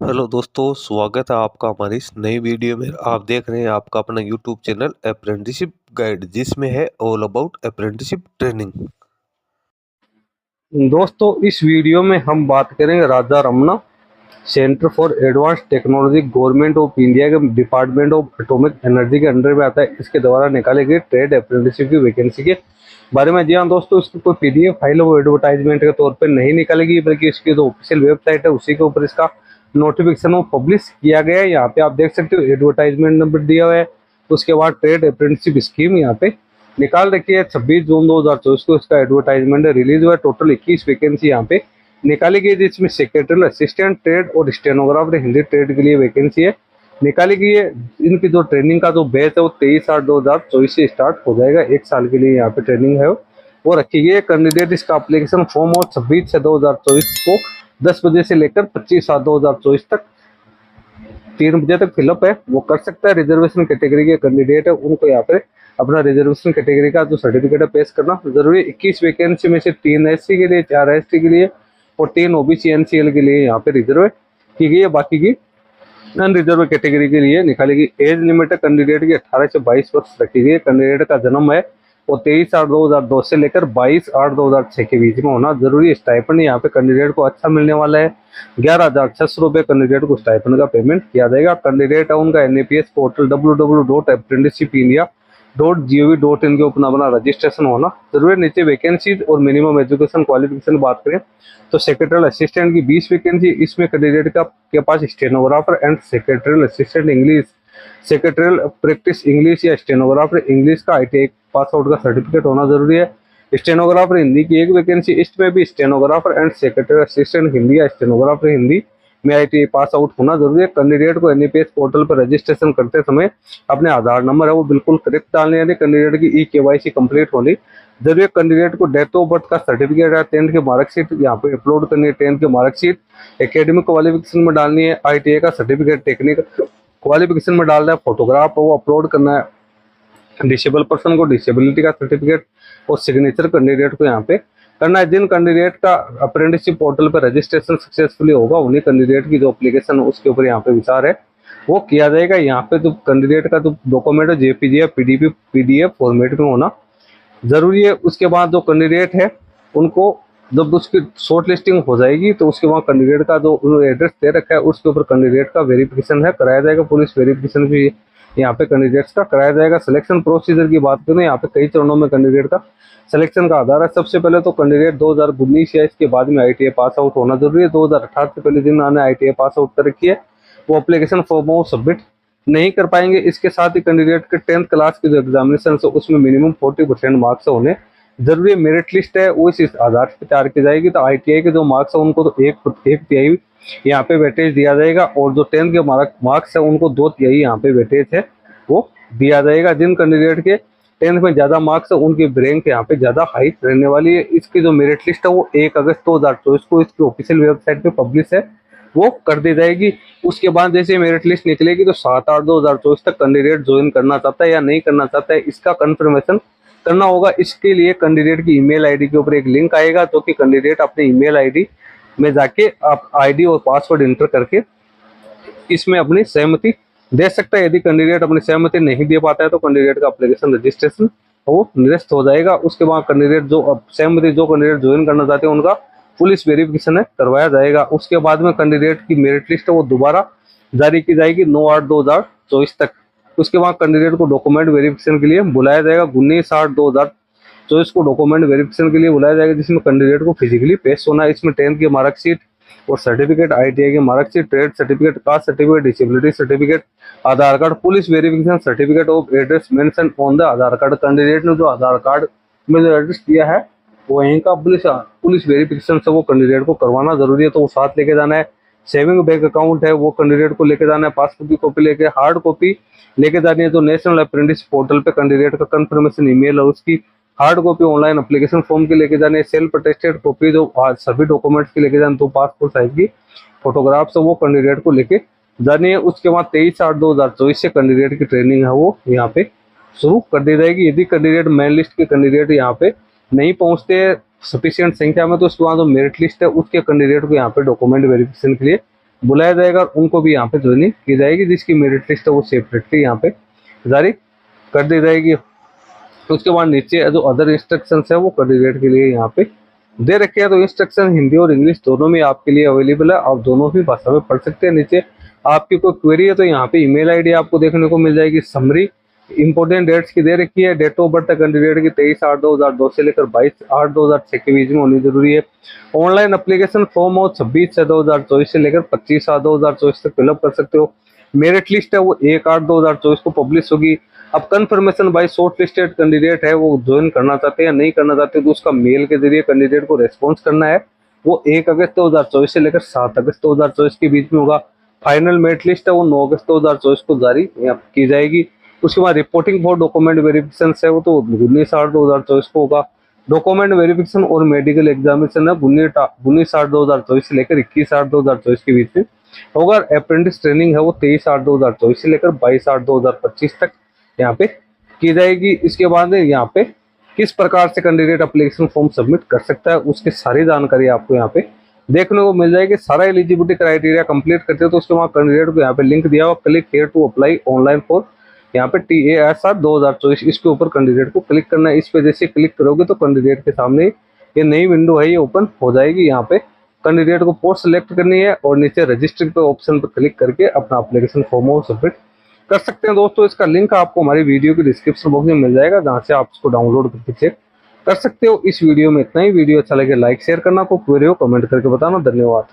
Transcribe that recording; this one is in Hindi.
हेलो दोस्तों, स्वागत है आपका हमारी इस नई वीडियो में। आप देख रहे हैं आपका अपना यूट्यूब चैनल अप्रेंटिसशिप गाइड, जिसमें है ऑल अबाउट अप्रेंटिसशिप ट्रेनिंग। दोस्तों, इस वीडियो में हम बात करेंगे Raja Ramanna centre for advance technology government of India के डिपार्टमेंट ऑफ एटॉमिक एनर्जी के अंडर में आता है। इसके द्वारा निकाले गए ट्रेड अप्रेंटिसशिप की वैकेंसी के बारे में। जी हाँ दोस्तों, इसकी कोई पीडीएफ फाइल वो एडवर्टाइजमेंट के तौर पर नहीं निकालेगी, बल्कि इसकी जो ऑफिशियल वेबसाइट है उसी के ऊपर इसका नोटिफिकेशन वो पब्लिश किया गया है। यहाँ पे आप देख सकते हो एडवर्टाइजमेंट नंबर दिया हुआ है। उसके बाद ट्रेड अप्रेंटिसशिप स्कीम यहाँ पे निकाल रखी है। 26 जून 2024 को इसका एडवर्टाइजमेंट रिलीज हुआ है। टोटल 21 वैकेंसी यहाँ पे निकाली गई, जिसमें सेक्रेटरी असिस्टेंट ट्रेड और स्टेनोग्राफर हिंदी ट्रेड के लिए वैकेंसी है निकाली गई है। इनकी जो ट्रेनिंग का जो बैच है वो 23/8/2024 से स्टार्ट हो जाएगा। 1 साल के लिए यहाँ पे ट्रेनिंग है वो रखी गई है। कैंडिडेट इसका एप्लीकेशन फॉर्म और 26/6/2024 को 10 बजे से लेकर 25/7/2024 तक 3 बजे तक फिलअप है वो कर सकता है। रिजर्वेशन कैटेगरी के कैंडिडेट है उनको यहाँ पे अपना रिजर्वेशन कैटेगरी का जो सर्टिफिकेट है पेश करना जरूरी है। 21 वैकेंसी में से 3 एससी के लिए, 4 एसटी के लिए और 3 ओबीसी एनसीएल के लिए यहाँ पे रिजर्व की गई है। बाकी की नॉन रिजर्व कैटेगरी के लिए निकाली गई एज लिमिट है कैंडिडेट की 18 से 22 वर्ष रखी गई है। कैंडिडेट का जन्म है वो 23/8/2002 से लेकर 22/8/2006 के बीच में होना जरूरी है। स्टाइपेंड यहाँ पे कैंडिडेट को अच्छा मिलने वाला है। 11,600 रुपये कैंडिडेट को स्टाइपेंड का पेमेंट किया जाएगा। कैंडिडेट है उनका एनएपीएस पोर्टल www.apprenticeshipindia.gov.in के ऊपर अपना रजिस्ट्रेशन होना जरूरी है। नीचे वैकेंसी और मिनिमम एजुकेशन क्वालिफिकेशन बात करें तो सेक्रेटरियल असिस्टेंट की 20 वैकेंसी, इसमें कैंडिडेट का के पास stenographer and secretarial assistant English, secretarial practice English या स्टेनोग्राफर इंग्लिश का आईटीआई पास आउट का सर्टिफिकेट होना जरूरी है। स्टेनोग्राफर हिंदी की 1 वैकेंसी, इसमें भी stenographer and secretary assistant Hindi या स्टेनोग्राफर हिंदी में आईटीआई पास आउट होना जरूरी है। कैंडिडेट को एनईपीएस पोर्टल पर रजिस्ट्रेशन करते समय अपने आधार नंबर है वो बिल्कुल करेक्ट डालने, यानी कैंडिडेट की केवाईसी कंप्लीट होनी जरूरी है। कैंडिडेट को डेट ऑफ बर्थ का सर्टिफिकेट है, 10th की मार्कशीट यहाँ पे अपलोड करनी है। 10th की मार्कशीट एकेडमिक क्वालिफिकेशन में डालनी है। आईटीआई का सर्टिफिकेट टेक्निकल क्वालिफिकेशन में डालना है। फोटोग्राफ वो अपलोड करना है। डिसेबल पर्सन को डिसेबिलिटी का सर्टिफिकेट और सिग्नेचर कैंडिडेट को यहाँ पे करना है। जिन कैंडिडेट का अप्रेंटिसशिप पोर्टल पर रजिस्ट्रेशन सक्सेसफुली होगा उन्हीं कैंडिडेट की जो एप्लीकेशन उसके ऊपर यहाँ पे विचार है वो किया जाएगा। यहाँ पे जो कैंडिडेट का जो डॉक्यूमेंट है जेपीजी या पीडीपी पीडीएफ फॉर्मेट में होना जरूरी है। उसके बाद जो कैंडिडेट है उनको जब उसकी शॉर्ट लिस्टिंग हो जाएगी तो उसके बाद कैंडिडेट का जो एड्रेस दे रखा है उसके ऊपर कैंडिडेट का वेरिफिकेशन है कराया जाएगा। पुलिस वेरिफिकेशन भी यहाँ पे कैंडिडेट्स का कराया जाएगा। सिलेक्शन प्रोसीजर की बात करें यहाँ पे कई चरणों में कैंडिडेट का सिलेक्शन का आधार है। सबसे पहले तो कैंडिडेट 2019 या इसके बाद में आईटीआई पास आउट होना जरूरी है। 2018 से पहले जिन्होंने आईटीआई पास आउट कर रखी है वो एप्लीकेशन फॉर्म वो सबमिट नहीं कर पाएंगे। इसके साथ ही कैंडिडेट के 10th क्लास की जो एग्जामिनेशन है उसमें मिनिमम 40% मार्क्स होने जरूरी है। मेरिट लिस्ट है वो इस आधार पर तैयार की जाएगी। तो आईटीआई के जो मार्क्स है उनको तो एक तिहाई यहाँ पे वेटेज दिया जाएगा और जो 10th के मार्क्स है उनको 2 तिहाई यहाँ पे वेटेज है वो दिया जाएगा। जिन कैंडिडेट के 10th में ज्यादा मार्क्स है उनकी रैंक यहाँ पे ज्यादा हाई रहने वाली है। इसकी जो मेरिट लिस्ट है वो 1 अगस्त 2024 को इसकी ऑफिशियल वेबसाइट पे पब्लिश है वो कर दी जाएगी। उसके बाद जैसे मेरिट लिस्ट निकलेगी तो 7/8/2024 तक कैंडिडेट ज्वाइन करना चाहता है या नहीं करना चाहता है इसका कंफर्मेशन करना होगा। इसके लिए कैंडिडेट की ईमेल आईडी के ऊपर एक लिंक आएगा जो कि कैंडिडेट अपने ईमेल आईडी में जाके आप आईडी और पासवर्ड इंटर करके इसमें अपनी सहमति दे सकता है। यदि कैंडिडेट अपनी सहमति नहीं दे पाता है तो कैंडिडेट का एप्लीकेशन रजिस्ट्रेशन वो निरस्त हो जाएगा। उसके बाद कैंडिडेट जो सहमति जो कैंडिडेट ज्वाइन करना चाहते हैं उनका पुलिस वेरिफिकेशन है करवाया जाएगा। उसके बाद में कैंडिडेट की मेरिट लिस्ट है वो दोबारा जारी की जाएगी 9/8/2024 तक। उसके बाद कैंडिडेट को डॉक्यूमेंट वेरिफिकेशन के लिए बुलाया जाएगा। 19/8/2024 को डॉक्यूमेंट वेरिफिकेशन के लिए बुलाया जाएगा, जिसमें कैंडिडेट को फिजिकली पेश होना है। इसमें 10th की मार्कशीट और सर्टिफिकेट, आईटीआई की marksheet, trade certificate, caste certificate, disability certificate, Aadhaar card, police verification certificate of address mention on the Aadhaar card. Candidate ने जो आधार कार्ड में जो एड्रेस दिया है वो वहीं का पुलिस वेरिफिकेशन से वो कैंडिडेट को करवाना जरूरी है, तो वो साथ लेके जाना है। सेविंग बैंक अकाउंट है वो कैंडिडेट को लेके जाना है। पासबुक की कॉपी लेके, हार्ड कॉपी लेके जानी है। जो नेशनल अप्रेंटिस पोर्टल पे कैंडिडेट का कंफर्मेशन ईमेल है उसकी hard copy online application form की लेके जाने, सेल्फ अटेस्टेड कॉपी जो सभी डॉक्यूमेंट्स की लेके जाने, तो पासपोर्ट साइज की फोटोग्राफ्स है वो कैंडिडेट को लेके जानी है। उसके बाद 23/8/2024 से कैंडिडेट की ट्रेनिंग है वो यहाँ पे शुरू कर दी जाएगी। यदि कैंडिडेट मेन लिस्ट के कैंडिडेट यहाँ पे नहीं पहुंचते सफिशिएंट संख्या में तो उसके बाद जो मेरिट लिस्ट है उसके कैंडिडेट को यहाँ पे डॉक्यूमेंट वेरिफिकेशन के लिए बुलाया जाएगा और उनको भी यहाँ पे ज्वाइनिंग की जाएगी, जिसकी मेरिट लिस्ट है वो सेपरेटली यहाँ पे जारी कर दी जाएगी। उसके बाद नीचे जो अदर इंस्ट्रक्शन है वो कैंडिडेट के लिए यहाँ पे दे रखे हैं। तो इंस्ट्रक्शन हिंदी और इंग्लिश दोनों में आपके लिए अवेलेबल है, आप दोनों ही भाषा में पढ़ सकते हैं। नीचे आपकी कोई क्वेरी है तो यहाँ पे ईमेल आईडी आपको देखने को मिल जाएगी। समरी इंपोर्टेंट डेट्स की दे रखी है। डेट ऑफ बर्थ कैंडिडेट की 23/8/2002 से लेकर 22/8/2006 के बीच में होनी जरूरी है। ऑनलाइन एप्लीकेशन फॉर्म हो 26/6/2024 से लेकर 25/7/2024 तक फिलअप कर सकते हो। मेरिट लिस्ट है वो 1/8/2024 को पब्लिश होगी। अब confirmation bye short listed candidate है वो ज्वाइन करना चाहते हैं या नहीं करना चाहते, तो उसका मेल के जरिए कैंडिडेट को रेस्पॉन्स करना है। वो 1 अगस्त 2024 से लेकर 7 अगस्त 2024 के बीच में होगा। फाइनल मेरिट लिस्ट है वो 9 अगस्त 2024 को जारी की जाएगी। उसके बाद रिपोर्टिंग फॉर डॉक्यूमेंट वेरिफिकेशन है वो तो 19/8/2024 को होगा। डॉक्यूमेंट वेरिफिकेशन और मेडिकल एग्जामिनेशन है 19/8/2024 से लेकर 21/8/2024 के बीच में होगा। अप्रेंटिस ट्रेनिंग है वो 23/8/2024 से लेकर 22/8/2025 तक यहाँ पे की जाएगी। इसके बाद यहाँ पे किस प्रकार से कैंडिडेट एप्लीकेशन फॉर्म सबमिट कर सकता है उसकी सारी जानकारी आपको यहाँ पे देखने को मिल जाएगी। सारा एलिजिबिलिटी क्राइटेरिया कंप्लीट करते हो तो उसके बाद कैंडिडेट को यहाँ पे लिंक दिया हुआ, click here to apply online for यहाँ पे TASR 2024, इसके ऊपर कैंडिडेट को क्लिक करना है। इस पे जैसे क्लिक करोगे तो कैंडिडेट के सामने ये नई विंडो है ये ओपन हो जाएगी। यहाँ पे कैंडिडेट को पोस्ट सेलेक्ट करनी है और नीचे रजिस्टर पे ऑप्शन पर क्लिक करके अपना एप्लीकेशन फॉर्म सबमिट कर सकते हैं। दोस्तों इसका लिंक आपको हमारी वीडियो के डिस्क्रिप्शन बॉक्स में मिल जाएगा, जहां से आप इसको डाउनलोड करके चेक कर सकते हो। इस वीडियो में इतना ही। वीडियो अच्छा लगे लाइक शेयर करना, कोई क्वेरी हो कमेंट करके बताना। धन्यवाद।